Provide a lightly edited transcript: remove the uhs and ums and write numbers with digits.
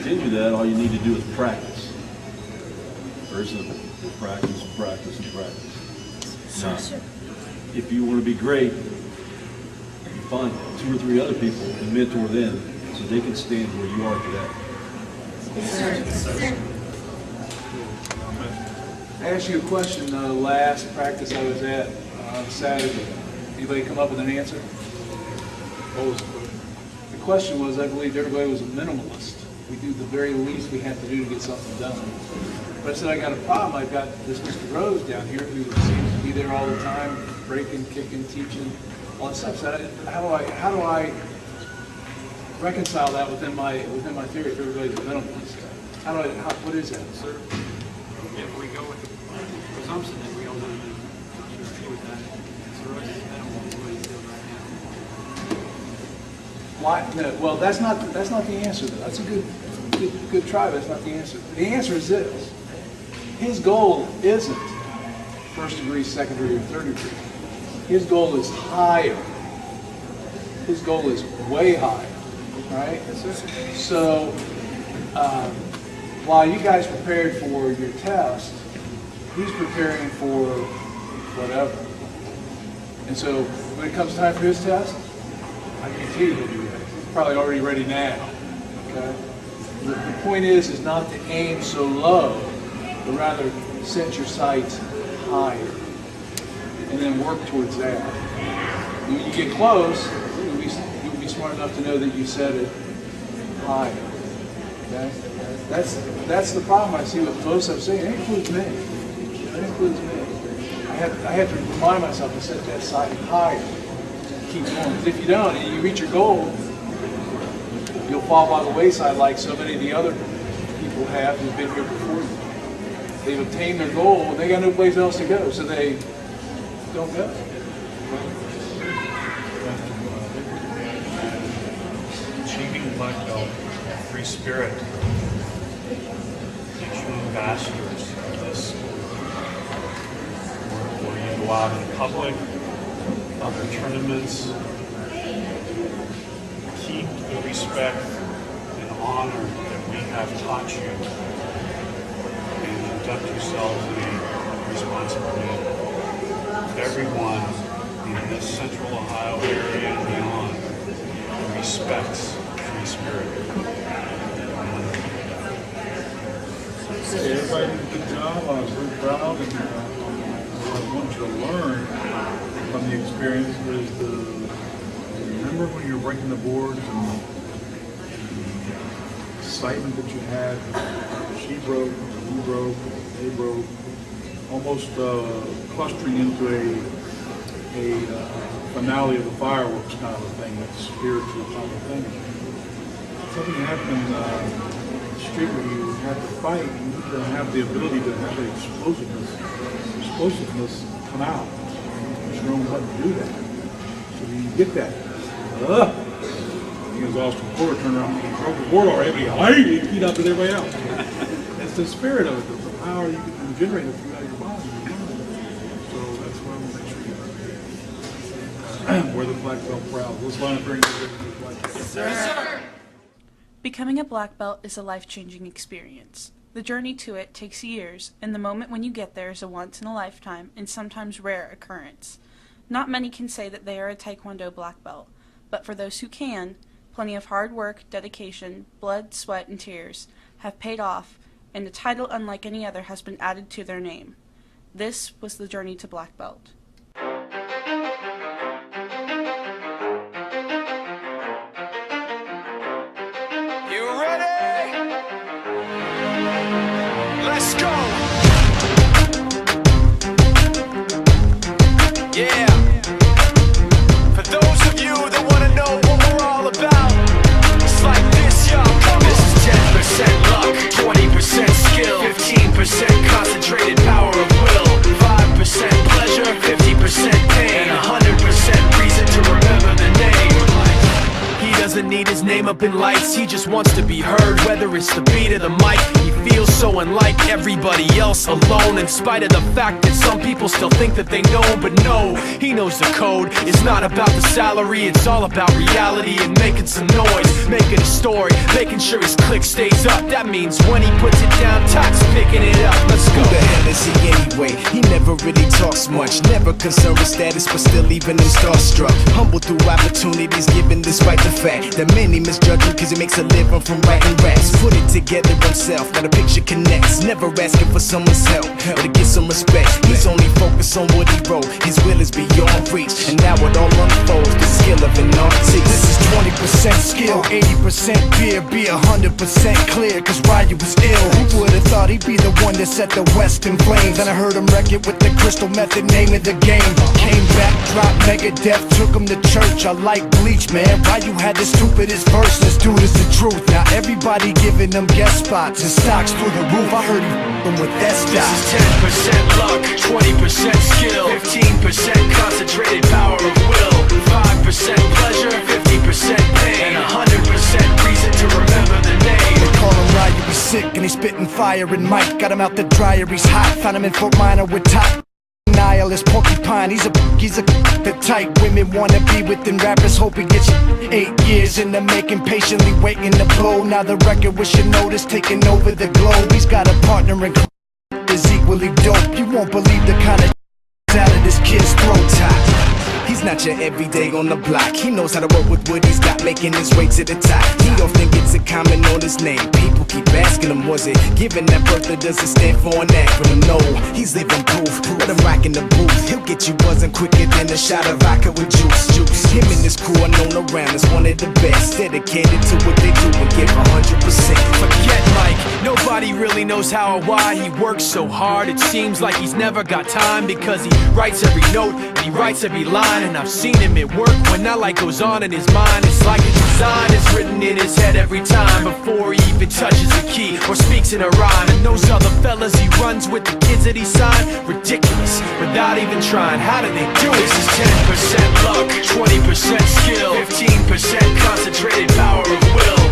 continue that, all you need to do is practice. Very simple. Practice, practice, and practice. Now, if you want to be great, you find 2 or 3 other people and mentor them so they can stand where you are today. I asked you a question last practice I was at on Saturday. Anybody come up with an answer? What was the question? Was I believed everybody was a minimalist. We do the very least we have to do to get something done. But I said I got a problem. I've got this Mr. Rose down here who seems to be there all the time, breaking, kicking, teaching, all that stuff. So how do I reconcile that within my theory if everybody's a minimalist? What is that, sir? If we go with the presumption that we all live in, I'm sure agree with that. So I don't want to really feel right now. Why? No, well, that's not the answer. Though. That's a good try. But that's not the answer. The answer is this: his goal isn't first degree, second degree, or third degree. His goal is higher. His goal is way higher, right? So while you guys prepared for your test, he's preparing for whatever. And so when it comes time for his test, I guarantee you he'll be ready. He's probably already ready now. Okay? The point is not to aim so low, but rather set your sights higher and then work towards that. And when you get close, you'll be smart enough to know that you set it higher. Okay? That's the problem I see with most of them saying. It includes me. It includes me. I have to remind myself to set that sight higher. Keep going. Because if you don't, and you reach your goal, you'll fall by the wayside like so many of the other people have who've been here before you. They've obtained their goal, and they got no place else to go, so they don't go. Achieving black belt, free spirit, makes you ambassadors of this school. Where you go out in public, other tournaments, keep the respect and honor that we have taught you, and conduct yourselves in a responsible manner. Everyone in this central Ohio area and beyond respects free spirit. Hey, everybody did a good job. I was very proud, and what I want you to learn from the experience is remember when you were breaking the boards and the excitement that you had. She broke, you broke, they broke, almost clustering into a finale of the fireworks kind of a thing, that spiritual kind of thing. Something happened in the street where you had to fight, you need to have the ability to have the explosiveness come out. You know what to do that. So you get that. I think it was Austin Porter turned around and broke the board already. He beat up with everybody else. It's the spirit of it, the power you can generate it throughout your body. So that's why I want to make sure you wear the black belt proud. Let's line up during the black belt. Yes, sir. Becoming a black belt is a life-changing experience. The journey to it takes years, and the moment when you get there is a once-in-a-lifetime and sometimes rare occurrence. Not many can say that they are a Taekwondo black belt, but for those who can, plenty of hard work, dedication, blood, sweat, and tears have paid off, and a title unlike any other has been added to their name. This was the journey to black belt. You ready? Let's go! Yeah. For those of you that want to know what we're all about, it's like this, y'all. This is 10% luck, 20% skill, 15% concentrated power of will, 5% pleasure, 50% pain, and 100% reason to remember the name. He doesn't need his name up flipping lights. He just wants to be heard, whether it's the beat or the mic. He feels so unlike everybody else, alone, in spite of the fact that some people still think that they know. But no, he knows the code. It's not about the salary, it's all about reality and making some noise, making a story, making sure his click stays up. That means when he puts it down, Tox picking it up. Let's go. Who the hell is he anyway? He never really talks much, never concerned with status, but still leaving him starstruck. Humble through opportunities, given despite the fact that many misjudge him cause he makes a living from writing raps. Put it together himself, now the picture connects. Never asking for someone's help or to get some respect. He's only focused on what he wrote. His will is beyond reach, and now it all unfolds. The skill of an artist. This is 20% skill, 80% beer, be 100% clear, cause Ryu was ill. Who would've thought he'd be the one that set the West in flames? And I heard him wreck it with the Crystal Method, name of the game. Came back, dropped Megadeth, took him to church. I like Bleach, man. Ryu had the stupidest verse. This dude is the truth. Now everybody giving them guest spots and stocks through the roof. I heard he f***ing with that This stock. is 10% luck, 20% skill, 15% concentrated power of will, 5% pleasure, 50% pain, and 100% reason to remember the name. They call him Ryu, he's sick and he's spitting fire. And Mike got him out the dryer, he's hot. Found him in Fort Minor with top nihilist porcupine. He's the type women wanna be with, and rappers hope he gets 8 years in the making, patiently waiting to blow. Now the record with your notice taking over the globe. He's got a partner in is equally dope. You won't believe the kind of out of this kid's throat top. He's not your everyday on the block. He knows how to work with what he's got, making his way to the top. He often gets a comment on his name. People keep asking him, was it given that birth or does it stand for an acronym? No, he's living proof. Let him rock in the booth. He'll get you buzzing quicker than a shot of vodka with juice. Him and his crew are known around as one of the best, dedicated to what they do and give 100%. Forget Mike, nobody really knows how or why he works so hard. It seems like he's never got time, because he writes every note and he writes every line. And I've seen him at work when that light goes on in his mind. It's like a design is written in his head every time, before he even touches a key or speaks in a rhyme. And those other fellas he runs with, the kids that he signed, ridiculous, without even trying. How do they do it? This is 10% luck, 20% skill, 15% concentrated power of will,